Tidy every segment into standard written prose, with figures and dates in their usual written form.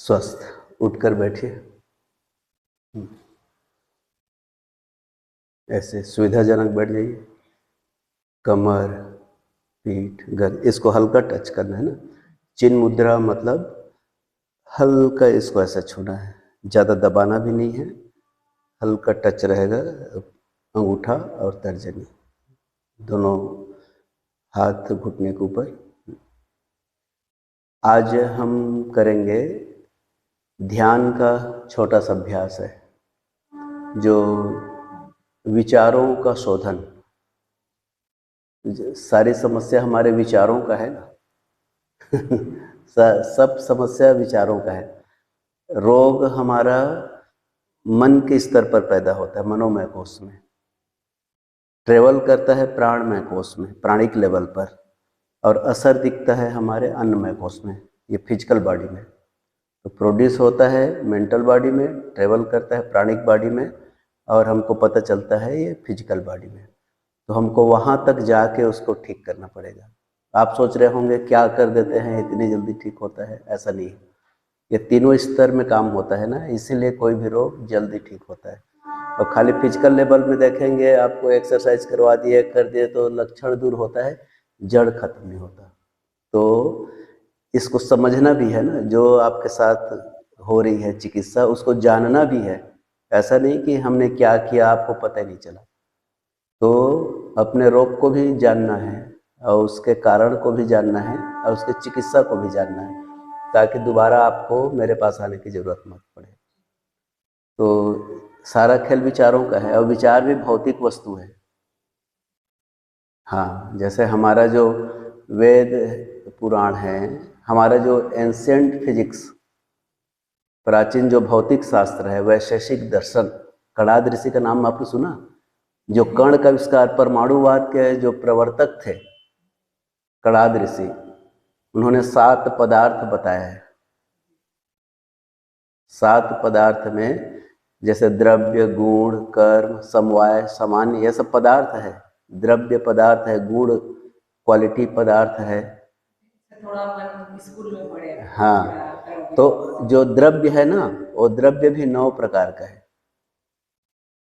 स्वस्थ। उठकर बैठिए। ऐसे सुविधाजनक बैठ जाइए। कमर, पीठ, गर्दन, इसको हल्का टच करना है ना। चिन्ह मुद्रा मतलब हल्का इसको ऐसा छूना है, ज़्यादा दबाना भी नहीं है, हल्का टच रहेगा। अंगूठा और तर्जनी दोनों हाथ घुटने के ऊपर। आज हम करेंगे ध्यान का छोटा सा अभ्यास है, जो विचारों का शोधन। सारी समस्या हमारे विचारों का है ना। सब समस्या विचारों का है। रोग हमारा मन के स्तर पर पैदा होता है, मनोमय कोश में ट्रेवल करता है, प्राणमय कोश में, प्राणिक लेवल पर, और असर दिखता है हमारे अन्नमय कोश में, ये फिजिकल बॉडी में। तो प्रोड्यूस होता है मेंटल बॉडी में, ट्रेवल करता है प्राणिक बॉडी में, और हमको पता चलता है ये फिजिकल बॉडी में। तो हमको वहाँ तक जाके उसको ठीक करना पड़ेगा। आप सोच रहे होंगे क्या कर देते हैं इतनी जल्दी ठीक होता है, ऐसा नहीं है। ये तीनों स्तर में काम होता है ना, इसीलिए कोई भी रोग जल्दी ठीक होता है। और खाली फिजिकल लेवल में देखेंगे, आपको एक्सरसाइज करवा दिए कर दिए तो लक्षण दूर होता है, जड़ खत्म नहीं होता। तो इसको समझना भी है ना, जो आपके साथ हो रही है चिकित्सा, उसको जानना भी है। ऐसा नहीं कि हमने क्या किया आपको पता ही नहीं चला। तो अपने रोग को भी जानना है, और उसके कारण को भी जानना है, और उसके चिकित्सा को भी जानना है, ताकि दोबारा आपको मेरे पास आने की ज़रूरत मत पड़े। तो सारा खेल विचारों का है, और विचार भी भौतिक वस्तु है। हाँ, जैसे हमारा जो वेद पुराण है, हमारा जो एंशिएंट फिजिक्स, प्राचीन जो भौतिक शास्त्र है, वैशेषिक दर्शन, कणाद ऋषि का नाम आपने सुना? जो कण का आविष्कार, परमाणुवाद के जो प्रवर्तक थे कणाद ऋषि, उन्होंने 7 पदार्थ बताया है। 7 पदार्थ में जैसे द्रव्य, गुण, कर्म, समवाय, सामान्य, ये सब पदार्थ है। द्रव्य पदार्थ है, गुण क्वालिटी पदार्थ है। थोड़ा अपन स्कूल में पढ़े। हाँ, तो जो द्रव्य है ना, वो द्रव्य भी 9 प्रकार का है।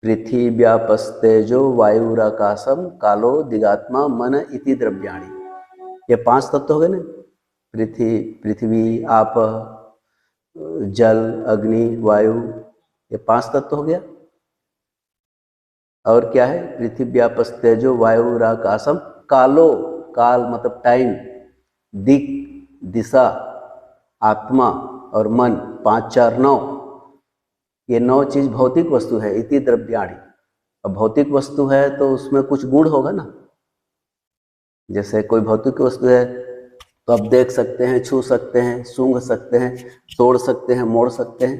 पृथ्वी, व्यापस्तेजो, वायुराकाशम, कालो, दिगात्मा, मन इति द्रव्याणि। ये 5 तत्व हो गए ना। पृथ्वी, आप, जल, अग्नि, वायु, ये 5 तत्व हो गया। और क्या है? पृथ्वी, व्यापस्तेजो, वायुराकाशम, कालो, काल मतलब टाइम, दिक, दिशा, आत्मा और मन, 5 4 9। ये 9 चीज भौतिक वस्तु है, इति द्रव्याणि। अब भौतिक वस्तु है तो उसमें कुछ गुण होगा ना। जैसे कोई भौतिक वस्तु है तो आप देख सकते हैं, छू सकते हैं, सूंघ सकते हैं, तोड़ सकते हैं, मोड़ सकते हैं।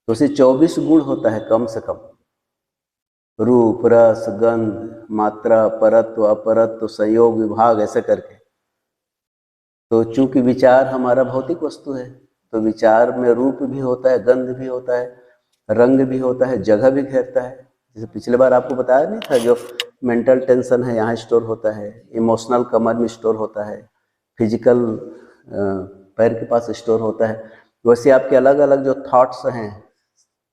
तो उसे 24 गुण होता है कम से कम। रूप, रस, गंध, मात्रा, परत्व, अपरत्व, संयोग, विभाग, ऐसे करके। तो चूंकि विचार हमारा भौतिक वस्तु है, तो विचार में रूप भी होता है, गंध भी होता है, रंग भी होता है, जगह भी घेरता है। जैसे पिछले बार आपको बताया नहीं था, जो मेंटल टेंशन है यहाँ स्टोर होता है, इमोशनल कमर में स्टोर होता है, फिजिकल पैर के पास स्टोर होता है। वैसे आपके अलग अलग जो थॉट्स हैं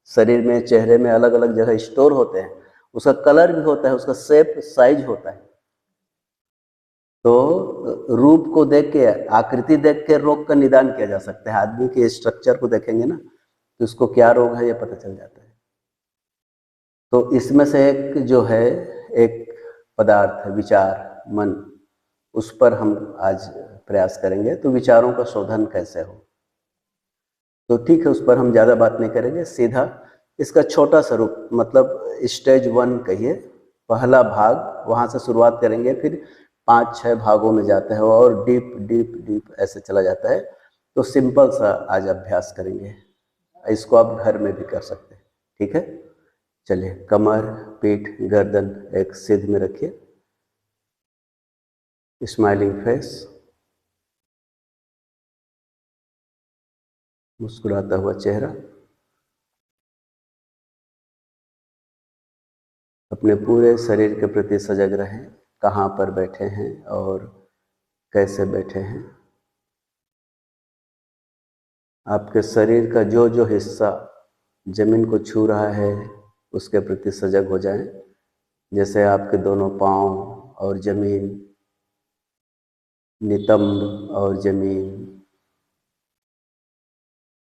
शरीर में, चेहरे में अलग अलग जगह स्टोर होते हैं। उसका कलर भी होता है, उसका शेप, साइज होता है। तो रूप को देख के, आकृति देख के रोग का निदान किया जा सकता है। आदमी के स्ट्रक्चर को देखेंगे ना, तो उसको क्या रोग है ये पता चल जाता है। तो इसमें से एक जो है, एक पदार्थ है विचार, मन, उस पर हम आज प्रयास करेंगे। तो विचारों का शोधन कैसे हो, तो ठीक है, उस पर हम ज़्यादा बात नहीं करेंगे। सीधा इसका छोटा सा रूप, मतलब स्टेज 1 कहिए, पहला भाग, वहाँ से शुरुआत करेंगे, फिर 5 6 भागों में जाता है और डीप डीप डीप ऐसे चला जाता है। तो सिंपल सा आज अभ्यास करेंगे, इसको आप घर में भी कर सकते हैं। ठीक है, चलिए। कमर, पीठ, गर्दन एक सीध में रखिए, स्माइलिंग फेस, मुस्कुराता हुआ चेहरा। अपने पूरे शरीर के प्रति सजग रहें, कहाँ पर बैठे हैं और कैसे बैठे हैं। आपके शरीर का जो जो हिस्सा जमीन को छू रहा है उसके प्रति सजग हो जाएं। जैसे आपके दोनों पांव और जमीन, नितंब और जमीन,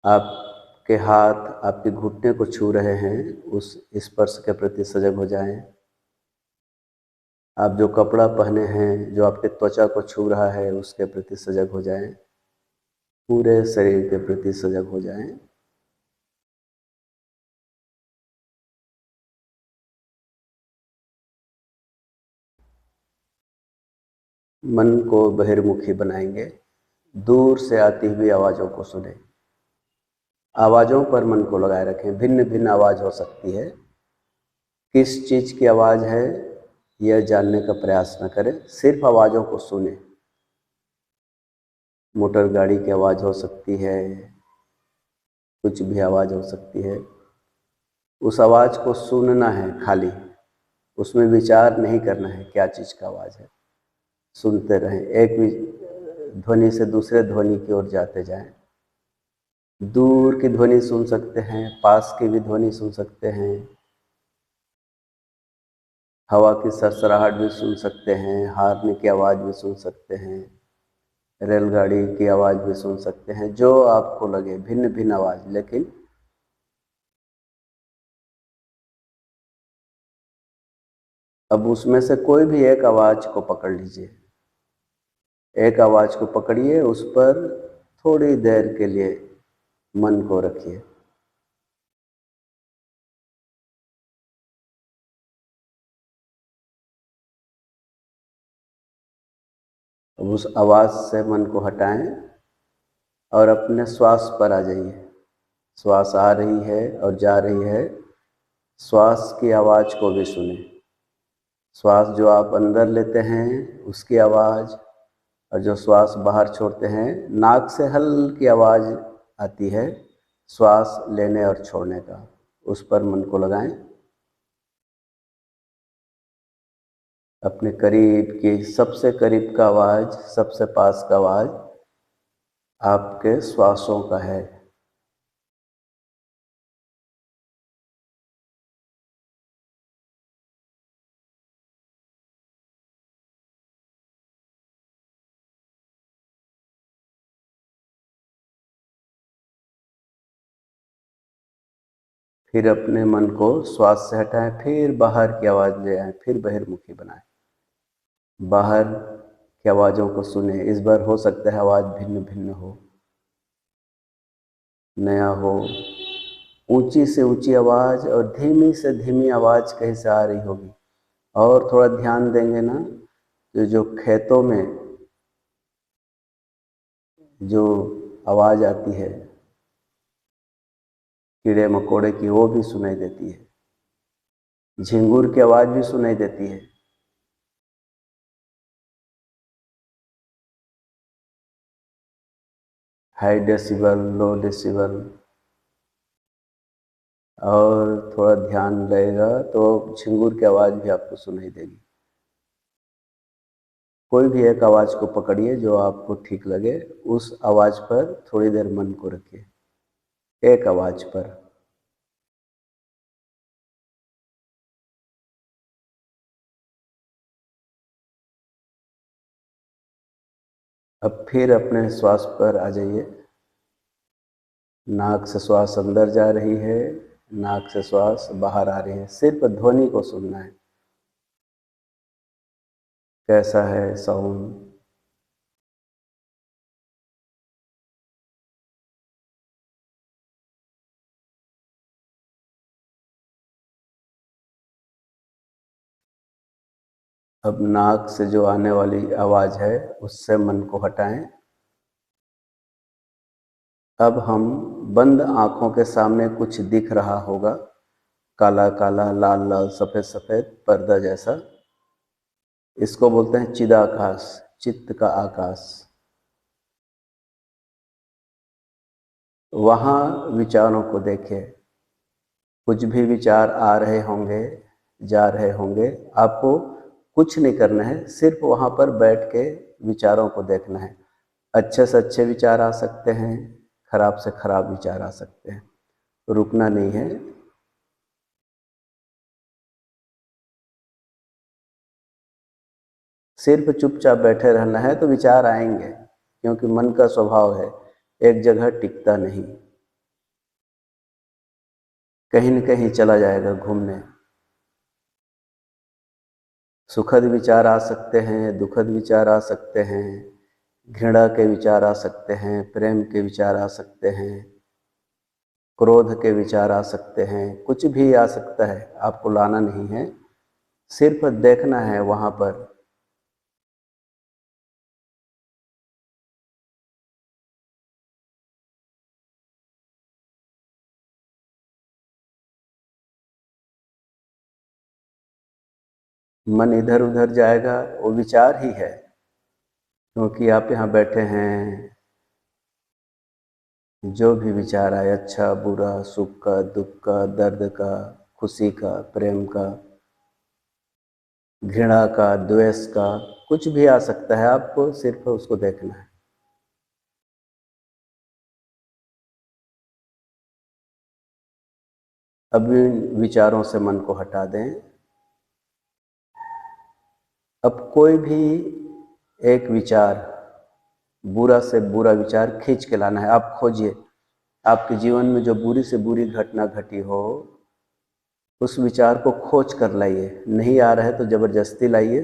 आपके हाथ आपके घुटने को छू रहे हैं, उस स्पर्श के प्रति सजग हो जाएं। आप जो कपड़ा पहने हैं जो आपके त्वचा को छू रहा है उसके प्रति सजग हो जाएं। पूरे शरीर के प्रति सजग हो जाएं। मन को बहिर्मुखी बनाएंगे। दूर से आती हुई आवाज़ों को सुने। आवाज़ों पर मन को लगाए रखें। भिन्न भिन्न आवाज़ हो सकती है। किस चीज़ की आवाज़ है यह जानने का प्रयास न करें, सिर्फ आवाज़ों को सुने। मोटर गाड़ी की आवाज़ हो सकती है, कुछ भी आवाज़ हो सकती है। उस आवाज़ को सुनना है खाली, उसमें विचार नहीं करना है क्या चीज़ का आवाज़ है। सुनते रहें। एक ध्वनि से दूसरे ध्वनि की ओर जाते जाएं। दूर की ध्वनि सुन सकते हैं, पास की भी ध्वनि सुन सकते हैं। हवा की सरसराहट भी सुन सकते हैं, हारने की आवाज़ भी सुन सकते हैं, रेलगाड़ी की आवाज़ भी सुन सकते हैं, जो आपको लगे। भिन्न भिन्न आवाज़, लेकिन अब उसमें से कोई भी एक आवाज़ को पकड़ लीजिए। एक आवाज़ को पकड़िए, उस पर थोड़ी देर के लिए मन को रखिए। अब उस आवाज़ से मन को हटाएं और अपने श्वास पर आ जाइए। श्वास आ रही है और जा रही है, श्वास की आवाज़ को भी सुने। श्वास जो आप अंदर लेते हैं उसकी आवाज़, और जो श्वास बाहर छोड़ते हैं, नाक से हल्की आवाज़ आती है श्वास लेने और छोड़ने का, उस पर मन को लगाएं। अपने करीब की, सबसे करीब का आवाज़, सबसे पास का आवाज़ आपके श्वासों का है। फिर अपने मन को श्वास से हटाएं, फिर बाहर की आवाज़ ले आएं, फिर बहिर्मुखी बनाएं। बाहर की आवाज़ों को सुने। इस बार हो सकता है आवाज़ भिन्न भिन्न हो, नया हो। ऊंची से ऊंची आवाज़ और धीमी से धीमी आवाज़ कहीं से आ रही होगी। और थोड़ा ध्यान देंगे ना, तो जो खेतों में जो आवाज़ आती है कीड़े मकोड़े की, वो भी सुनाई देती है। झिंगुर की आवाज़ भी सुनाई देती है। हाई डेसिबल, लो डेसिबल। और थोड़ा ध्यान रहेगा तो झिंगुर की आवाज़ भी आपको सुनाई देगी। कोई भी एक आवाज़ को पकड़िए जो आपको ठीक लगे, उस आवाज़ पर थोड़ी देर मन को रखिए, एक आवाज़ पर। अब फिर अपने श्वास पर आ जाइए। नाक से श्वास अंदर जा रही है, नाक से श्वास बाहर आ रही है। सिर्फ ध्वनि को सुनना है, कैसा है साउंड। अब नाक से जो आने वाली आवाज़ है उससे मन को हटाएं। अब हम बंद आँखों के सामने कुछ दिख रहा होगा, काला काला, लाल लाल, सफ़ेद सफ़ेद पर्दा जैसा। इसको बोलते हैं चिदाकाश, चित्त का आकाश। वहाँ विचारों को देखें। कुछ भी विचार आ रहे होंगे, जा रहे होंगे, आपको कुछ नहीं करना है, सिर्फ वहाँ पर बैठ के विचारों को देखना है। अच्छे से अच्छे विचार आ सकते हैं, खराब से खराब विचार आ सकते हैं, रुकना नहीं है। सिर्फ चुपचाप बैठे रहना है तो विचार आएंगे, क्योंकि मन का स्वभाव है एक जगह टिकता नहीं, कहीं न कहीं चला जाएगा घूमने। सुखद विचार आ सकते हैं, दुखद विचार आ सकते हैं, घृणा के विचार आ सकते हैं, प्रेम के विचार आ सकते हैं, क्रोध के विचार आ सकते हैं, कुछ भी आ सकता है, आपको लाना नहीं है, सिर्फ देखना है वहाँ पर। मन इधर उधर जाएगा, वो विचार ही है, क्योंकि आप यहाँ बैठे हैं। जो भी विचार आए, अच्छा बुरा, सुख का, दुख का, दर्द का, खुशी का, प्रेम का, घृणा का, द्वेष का, कुछ भी आ सकता है, आपको सिर्फ उसको देखना है। अब इन विचारों से मन को हटा दें। अब कोई भी एक विचार, बुरा से बुरा विचार खींच के लाना है। आप खोजिए आपके जीवन में जो बुरी से बुरी घटना घटी हो, उस विचार को खोज कर लाइए। नहीं आ रहा है तो जबरदस्ती लाइए,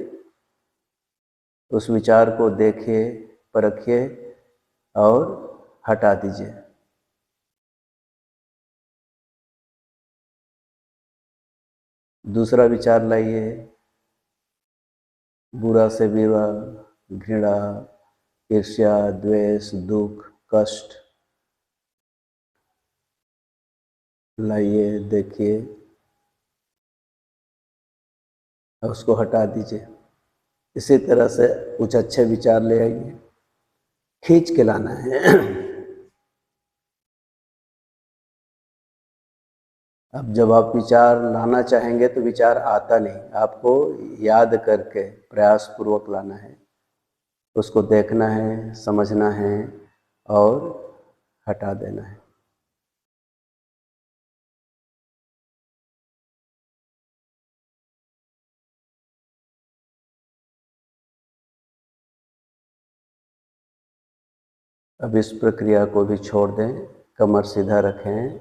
उस विचार को देखिए, परखिए और हटा दीजिए। दूसरा विचार लाइए, बुरा से बुरा, घृणा, ईर्ष्या, द्वेष, दुख, कष्ट लाइए, देखिए और उसको हटा दीजिए। इसी तरह से कुछ अच्छे विचार ले आइए, खींच के लाना है। अब जब आप विचार लाना चाहेंगे तो विचार आता नहीं, आपको याद करके प्रयासपूर्वक लाना है, उसको देखना है, समझना है और हटा देना है। अब इस प्रक्रिया को भी छोड़ दें, कमर सीधा रखें।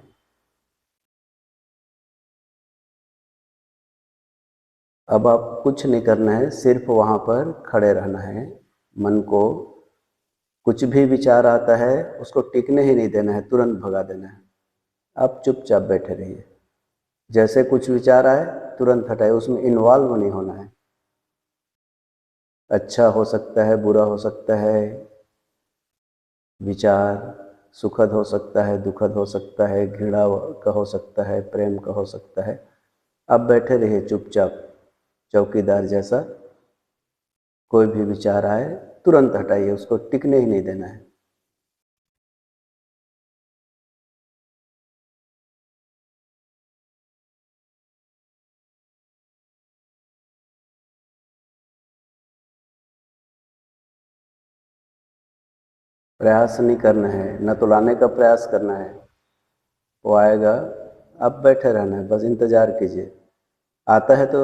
अब आप कुछ नहीं करना है, सिर्फ वहाँ पर खड़े रहना है। मन को कुछ भी विचार आता है उसको टिकने ही नहीं देना है, तुरंत भगा देना है। आप चुपचाप बैठे रहिए, जैसे कुछ विचार आए तुरंत हटाए, उसमें इन्वॉल्व नहीं होना है। अच्छा हो सकता है, बुरा हो सकता है, विचार सुखद हो सकता है, दुखद हो सकता है, घृणा का हो सकता है, प्रेम का हो सकता है। आप बैठे रहिए चुपचाप, चौकीदार जैसा। कोई भी विचार आए तुरंत हटाइए, उसको टिकने ही नहीं देना है। प्रयास नहीं करना है, न तो लाने का प्रयास करना है, वो आएगा, आप बैठे रहना है, बस इंतज़ार कीजिए। आता है तो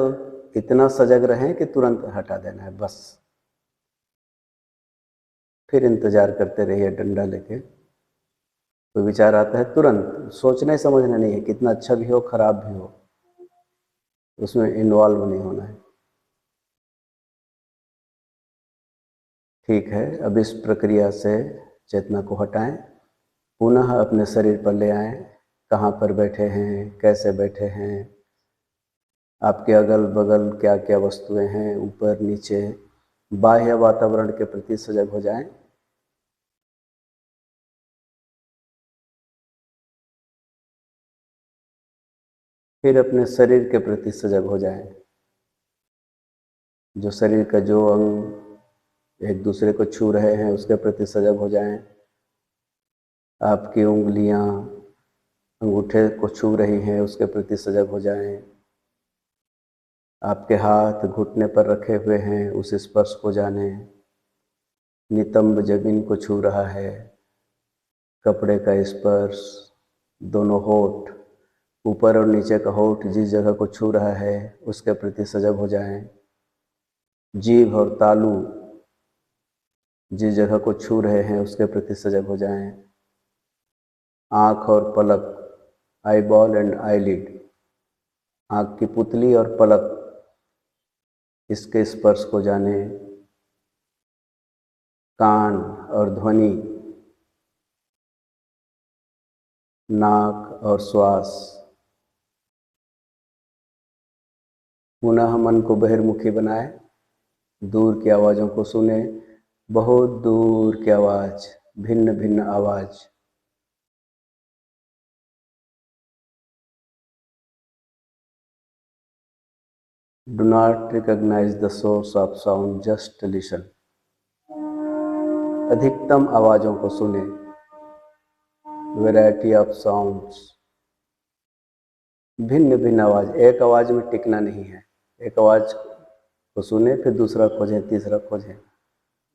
इतना सजग रहें कि तुरंत हटा देना है बस। फिर इंतज़ार करते रहिए डंडा लेके। कोई विचार आता है तुरंत, सोचने समझना नहीं है, कितना अच्छा भी हो खराब भी हो, उसमें इन्वॉल्व नहीं होना है। ठीक है, अब इस प्रक्रिया से चेतना को हटाएं, पुनः अपने शरीर पर ले आएं। कहाँ पर बैठे हैं, कैसे बैठे हैं, आपके अगल बगल क्या क्या वस्तुएं हैं, ऊपर नीचे, बाह्य वातावरण के प्रति सजग हो जाएं। फिर अपने शरीर के प्रति सजग हो जाएं। जो शरीर का जो अंग एक दूसरे को छू रहे हैं उसके प्रति सजग हो जाएं। आपकी उंगलियां अंगूठे को छू रही हैं उसके प्रति सजग हो जाएं। आपके हाथ घुटने पर रखे हुए हैं उस स्पर्श को जानें। नितंब जमीन को छू रहा है, कपड़े का स्पर्श, दोनों होठ, ऊपर और नीचे का होठ जिस जगह को छू रहा है उसके प्रति सजग हो जाएं। जीभ और तालू जिस जगह को छू रहे हैं उसके प्रति सजग हो जाएं। आँख और पलक, आई बॉल एंड आईलिड, आँख की पुतली और पलक, इसके स्पर्श को जाने। कान और ध्वनि, नाक और श्वास। पुनः मन को बहिर्मुखी बनाए, दूर की आवाज़ों को सुने, बहुत दूर की आवाज़, भिन्न भिन्न आवाज़। Do not recognize the source of sound, just listen. अधिकतम आवाज़ों को सुने, वैरायटी ऑफ साउंड्स, भिन्न भिन्न आवाज़। एक आवाज़ में टिकना नहीं है, एक आवाज़ को सुने फिर दूसरा खोजें, तीसरा खोजें,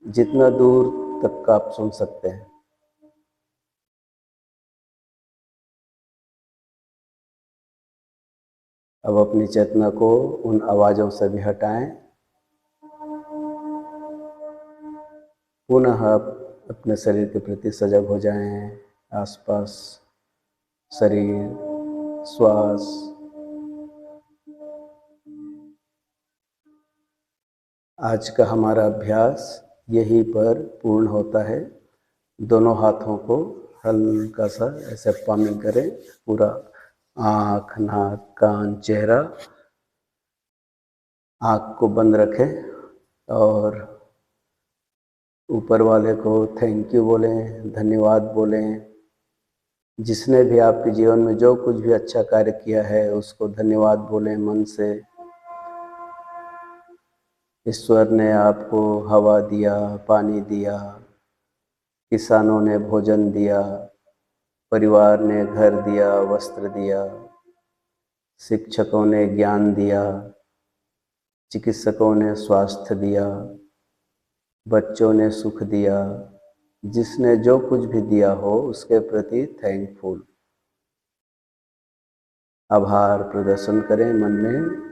जितना दूर तक का आप सुन सकते हैं। अब अपनी चेतना को उन आवाज़ों से भी हटाएं। पुनः आप अपने शरीर के प्रति सजग हो जाएं। आसपास शरीर, श्वास, आज का हमारा अभ्यास यहीं पर पूर्ण होता है। दोनों हाथों को हल्का सा ऐसे पामिंग करें, पूरा आँख, नाक, कान, चेहरा। आँख को बंद रखें और ऊपर वाले को थैंक यू बोलें, धन्यवाद बोलें। जिसने भी आपके जीवन में जो कुछ भी अच्छा कार्य किया है उसको धन्यवाद बोलें मन से। ईश्वर ने आपको हवा दिया, पानी दिया, किसानों ने भोजन दिया, परिवार ने घर दिया, वस्त्र दिया, शिक्षकों ने ज्ञान दिया, चिकित्सकों ने स्वास्थ्य दिया, बच्चों ने सुख दिया। जिसने जो कुछ भी दिया हो उसके प्रति थैंकफुल, आभार प्रदर्शन करें मन में।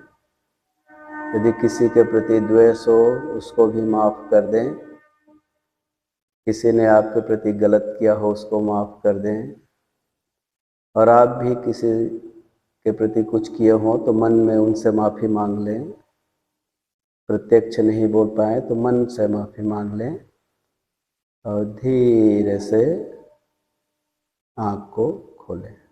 यदि किसी के प्रति द्वेष हो उसको भी माफ़ कर दें। किसी ने आपके प्रति गलत किया हो उसको माफ़ कर दें। और आप भी किसी के प्रति कुछ किए हो तो मन में उनसे माफ़ी मांग लें। प्रत्यक्ष नहीं बोल पाए तो मन से माफ़ी मांग लें और धीरे से आँख को खोलें।